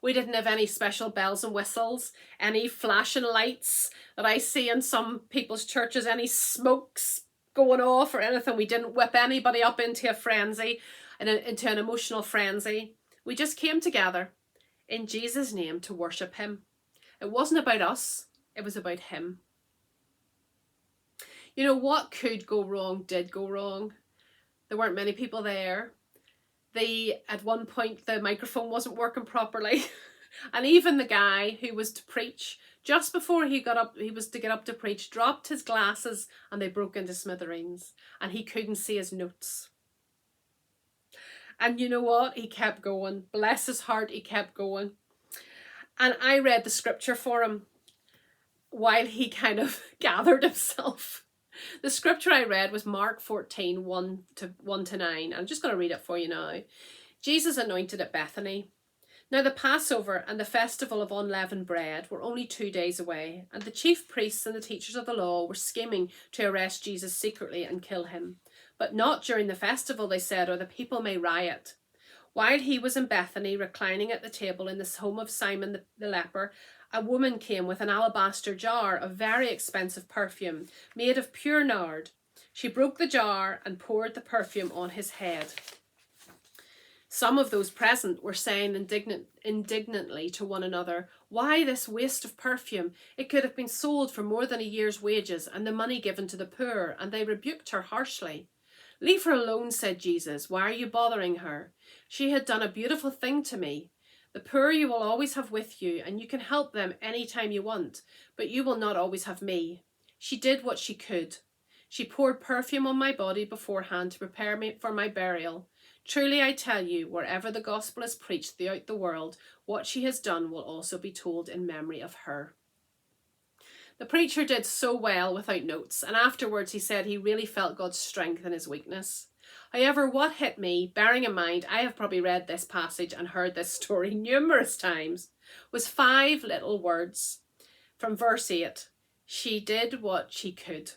We didn't have any special bells and whistles, any flashing lights that I see in some people's churches, any smokes going off or anything. We didn't whip anybody up into a frenzy, into an emotional frenzy. We just came together in Jesus' name to worship him. It wasn't about us, it was about him. You know, what could go wrong did go wrong. There weren't many people there. At one point, the microphone wasn't working properly. And even the guy who was to preach, just before he was to get up to preach, dropped his glasses and they broke into smithereens. And he couldn't see his notes. And you know what? He kept going. Bless his heart, he kept going. And I read the scripture for him while he kind of gathered himself. The scripture I read was Mark 14, 1-9. I'm just going to read it for you now. Jesus anointed at Bethany. Now the Passover and the festival of unleavened bread were only 2 days away, and the chief priests and the teachers of the law were scheming to arrest Jesus secretly and kill him. But not during the festival, they said, or the people may riot. While he was in Bethany, reclining at the table in the home of Simon the leper, a woman came with an alabaster jar of very expensive perfume made of pure nard. She broke the jar and poured the perfume on his head. Some of those present were saying indignantly to one another, "Why this waste of perfume? It could have been sold for more than a year's wages and the money given to the poor." And they rebuked her harshly. "Leave her alone," said Jesus. "Why are you bothering her? She had done a beautiful thing to me. The poor you will always have with you, and you can help them any time you want, but you will not always have me. She did what she could. She poured perfume on my body beforehand to prepare me for my burial. Truly I tell you, wherever the gospel is preached throughout the world, what she has done will also be told in memory of her." The preacher did so well without notes, and afterwards he said he really felt God's strength in his weakness. However, what hit me, bearing in mind I have probably read this passage and heard this story numerous times, was 5 little words from verse 8. She did what she could.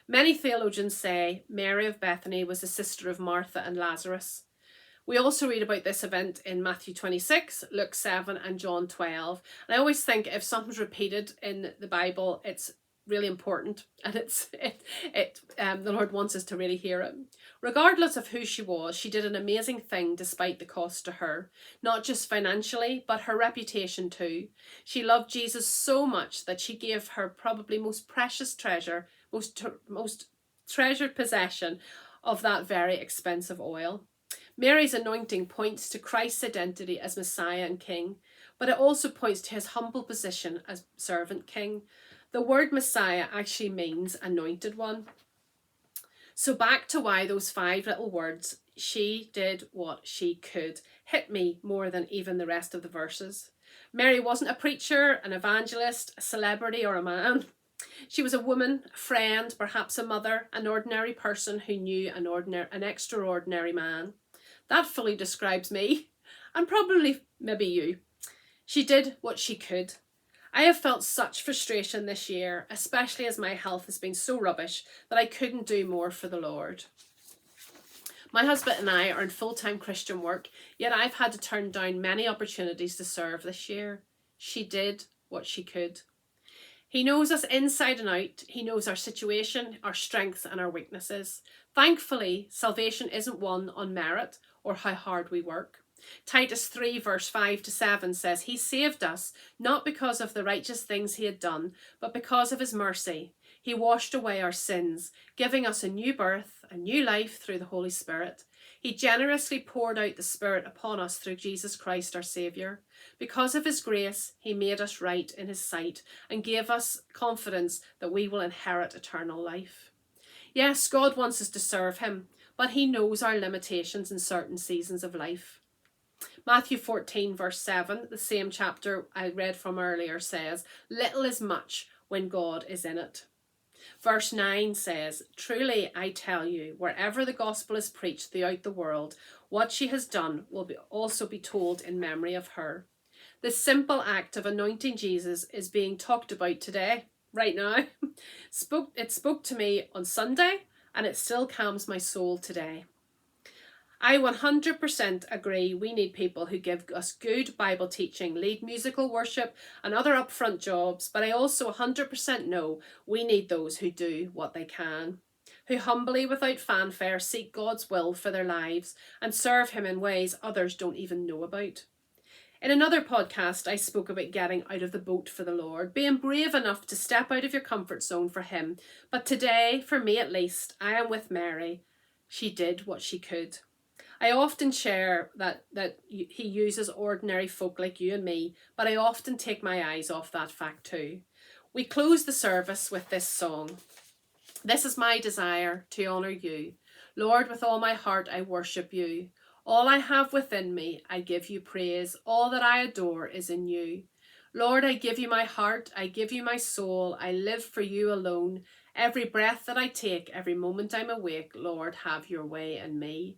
Many theologians say Mary of Bethany was the sister of Martha and Lazarus. We also read about this event in Matthew 26, Luke 7 and John 12. And I always think if something's repeated in the Bible, it's really important, and the Lord wants us to really hear it. Regardless of who she was, she did an amazing thing despite the cost to her, not just financially, but her reputation too. She loved Jesus so much that she gave her probably most precious treasure, most treasured possession of that very expensive oil. Mary's anointing points to Christ's identity as Messiah and King, but it also points to his humble position as servant king. The word Messiah actually means anointed one. So back to why those 5 little words, she did what she could, hit me more than even the rest of the verses. Mary wasn't a preacher, an evangelist, a celebrity, or a man. She was a woman, a friend, perhaps a mother, an ordinary person who knew an extraordinary man. That fully describes me, and probably maybe you. She did what she could. I have felt such frustration this year, especially as my health has been so rubbish that I couldn't do more for the Lord. My husband and I are in full-time Christian work, yet I've had to turn down many opportunities to serve this year. She did what she could. He knows us inside and out. He knows our situation, our strengths and our weaknesses. Thankfully, salvation isn't won on merit or how hard we work. Titus 3 verse 5 to 7 says, he saved us not because of the righteous things he had done, but because of his mercy. He washed away our sins, giving us a new birth, a new life through the Holy Spirit. He generously poured out the Spirit upon us through Jesus Christ our Saviour. Because of his grace, he made us right in his sight and gave us confidence that we will inherit eternal life. Yes, God wants us to serve him, but he knows our limitations in certain seasons of life. Matthew 14 verse 7, the same chapter I read from earlier, says, little is much when God is in it. Verse 9 says, truly I tell you, wherever the gospel is preached throughout the world, what she has done will also be told in memory of her. The simple act of anointing Jesus is being talked about today, right now. It spoke to me on Sunday, and it still calms my soul today. I 100% agree we need people who give us good Bible teaching, lead musical worship and other upfront jobs, but I also 100% know we need those who do what they can, who humbly without fanfare seek God's will for their lives and serve him in ways others don't even know about. In another podcast, I spoke about getting out of the boat for the Lord, being brave enough to step out of your comfort zone for him. But today, for me at least, I am with Mary. She did what she could. I often share that he uses ordinary folk like you and me, but I often take my eyes off that fact too. We close the service with this song. This is my desire to honour you. Lord, with all my heart I worship you. All I have within me, I give you praise. All that I adore is in you. Lord, I give you my heart, I give you my soul. I live for you alone. Every breath that I take, every moment I'm awake, Lord, have your way in me.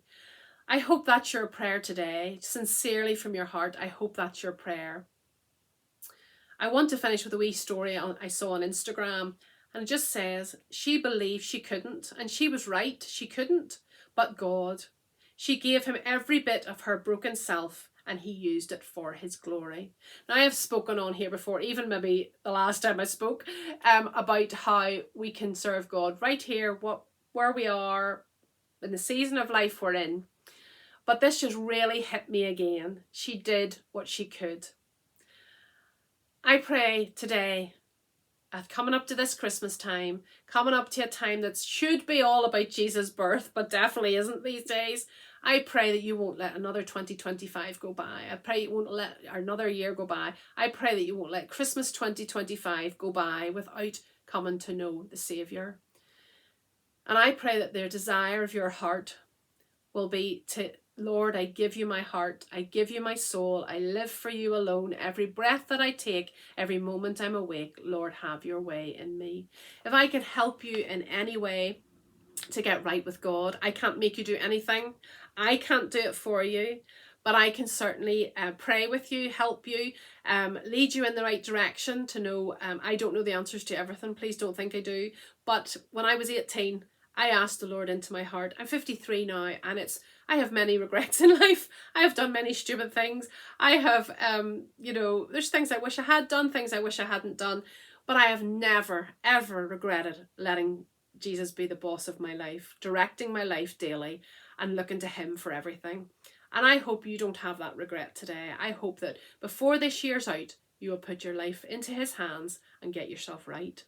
I hope that's your prayer today. Sincerely from your heart, I hope that's your prayer. I want to finish with a wee story I saw on Instagram, and it just says, she believed she couldn't, and she was right, she couldn't, but God. She gave him every bit of her broken self, and he used it for his glory. Now, I have spoken on here before, even maybe the last time I spoke, about how we can serve God right here, where we are, in the season of life we're in. But this just really hit me again. She did what she could. I pray today, coming up to this Christmas time, coming up to a time that should be all about Jesus' birth, but definitely isn't these days, I pray that you won't let another 2025 go by. I pray you won't let another year go by. I pray that you won't let Christmas 2025 go by without coming to know the Saviour. And I pray that the desire of your heart will be to Lord, I give you my heart, I give you my soul, I live for you alone. Every breath that I take, every moment I'm awake, Lord, have your way in me. If I can help you in any way to get right with God, I can't make you do anything. I can't do it for you, but I can certainly pray with you, help you, lead you in the right direction to know. I don't know the answers to everything. Please don't think I do. But when I was 18, I asked the Lord into my heart. I'm 53 now, and I have many regrets in life. I have done many stupid things. I have, there's things I wish I had done, things I wish I hadn't done, but I have never, ever regretted letting Jesus be the boss of my life, directing my life daily and looking to him for everything. And I hope you don't have that regret today. I hope that before this year's out, you will put your life into his hands and get yourself right.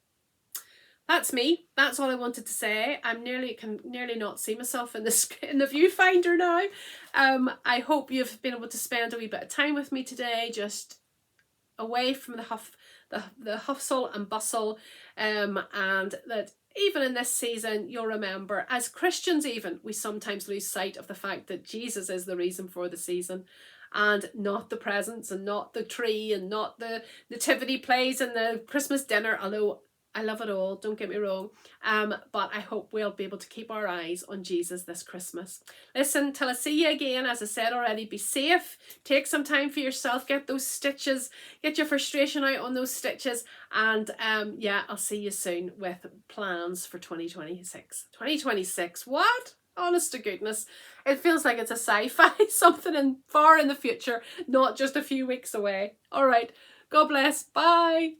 That's me. That's all I wanted to say. I can nearly not see myself in the viewfinder now. I hope you've been able to spend a wee bit of time with me today, just away from the hustle and bustle, and that even in this season, you'll remember, as Christians even, we sometimes lose sight of the fact that Jesus is the reason for the season, and not the presents and not the tree and not the nativity plays and the Christmas dinner, although I love it all, don't get me wrong, but I hope we'll be able to keep our eyes on Jesus this Christmas. Listen, till I see you again, as I said already, be safe, take some time for yourself, get those stitches, get your frustration out on those stitches, and I'll see you soon with plans for 2026. 2026, what? Honest to goodness, it feels like it's a sci-fi, something far in the future, not just a few weeks away. All right, God bless, bye.